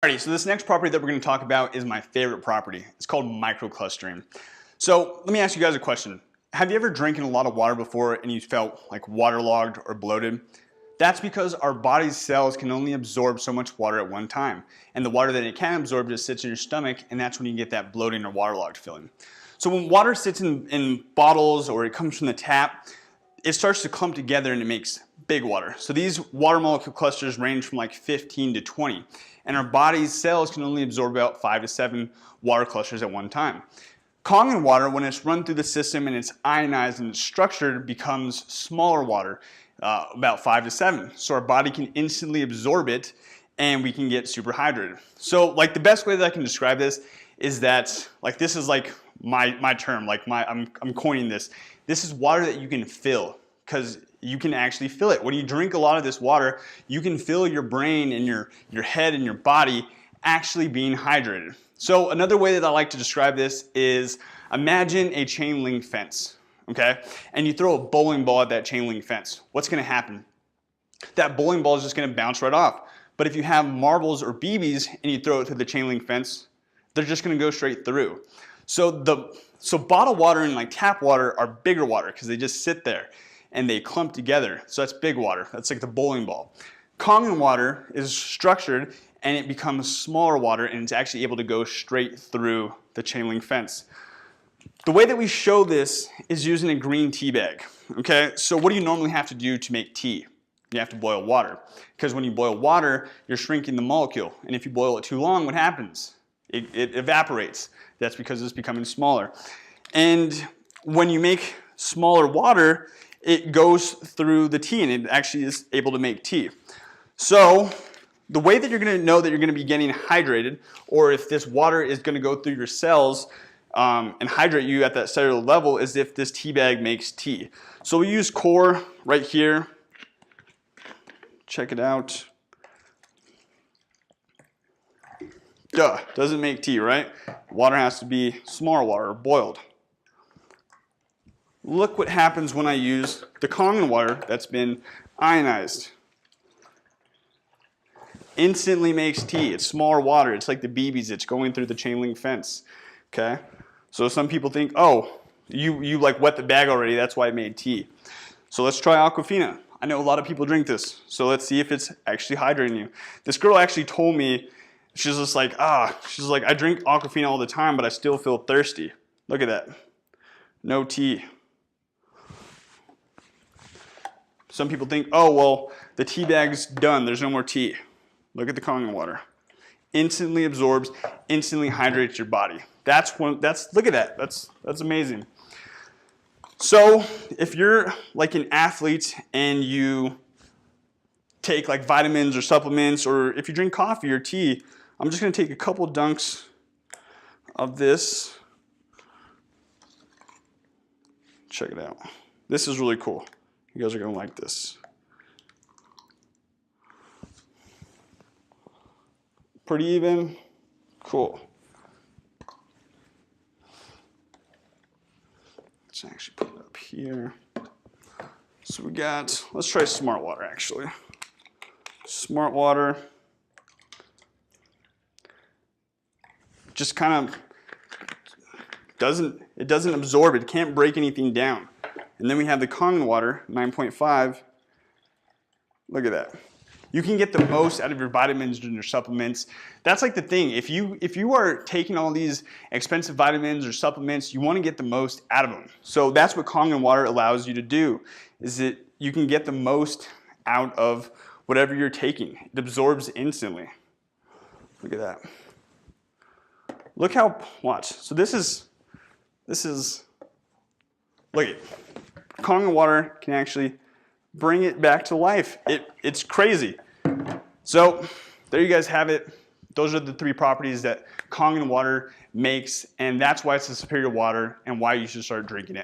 Alrighty, so this next property that we're going to talk about is my favorite property. It's called microclustering. So let me ask you guys a question. Have you ever drinking a lot of water before and you felt like waterlogged or bloated? That's because our body's cells can only absorb so much water at one time. And the water that it can absorb just sits in your stomach, and that's when you get that bloating or waterlogged feeling. So when water sits in bottles or it comes from the tap, it starts to clump together and it makes big water. So these water molecule clusters range from like 15 to 20. And our body's cells can only absorb about 5 to 7 water clusters at one time. Kangen water, when it's run through the system and it's ionized and it's structured, becomes smaller water, about 5 to 7. So our body can instantly absorb it and we can get super hydrated. So like the best way that I can describe this is that like this is like my term, like I'm coining this. This is water that you can fill, because you can actually feel it. When you drink a lot of this water, you can feel your brain and your head and your body actually being hydrated. So another way that I like to describe this is imagine a chain link fence, okay? And you throw a bowling ball at that chain link fence. What's gonna happen? That bowling ball is just gonna bounce right off. But if you have marbles or BBs and you throw it through the chain link fence, they're just gonna go straight through. So bottled water and like tap water are bigger water because they just sit there and they clump together. So that's big water. That's like the bowling ball. Kangen water is structured and it becomes smaller water, and it's actually able to go straight through the chain link fence. The way that we show this is using a green tea bag. Okay, so what do you normally have to do to make tea? You have to boil water, because when you boil water, you're shrinking the molecule, and if you boil it too long, what happens? It evaporates. That's because it's becoming smaller. And when you make smaller water, it goes through the tea and it actually is able to make tea. So the way that you're going to know that you're going to be getting hydrated, or if this water is going to go through your cells and hydrate you at that cellular level, is if this tea bag makes tea. So we use Core right here. Check it out. Duh, doesn't make tea, right? Water has to be smaller water, boiled. Look what happens when I use the Kangen water that's been ionized. Instantly makes tea. It's smaller water. It's like the BBs. It's going through the chain link fence. Okay? So some people think, oh, you like wet the bag already. That's why it made tea. So let's try Aquafina. I know a lot of people drink this. So let's see if it's actually hydrating you. This girl actually told me, she's just like, she's like, I drink Aquafina all the time, but I still feel thirsty. Look at that. No tea. Some people think, oh, well, the tea bag's done. There's no more tea. Look at the Kangen water. Instantly absorbs, instantly hydrates your body. Look at that. That's amazing. So if you're like an athlete and you take like vitamins or supplements, or if you drink coffee or tea, I'm just going to take a couple dunks of this. Check it out. This is really cool. You guys are going to like this. Pretty even. Cool. Let's actually put it up here. So we got, let's try Smart Water actually. Smart Water. Just kind of doesn't absorb, it can't break anything down. And then we have the Kangen water, 9.5. Look at that. You can get the most out of your vitamins and your supplements. That's like the thing. If you are taking all these expensive vitamins or supplements, you want to get the most out of them. So that's what Kangen water allows you to do, is that you can get the most out of whatever you're taking. It absorbs instantly. Look at that. Look how, watch. So this is, look at it. Kangen water can actually bring it back to life. It's crazy. So there you guys have it. Those are the 3 properties that Kangen water makes, and that's why it's a superior water and why you should start drinking it.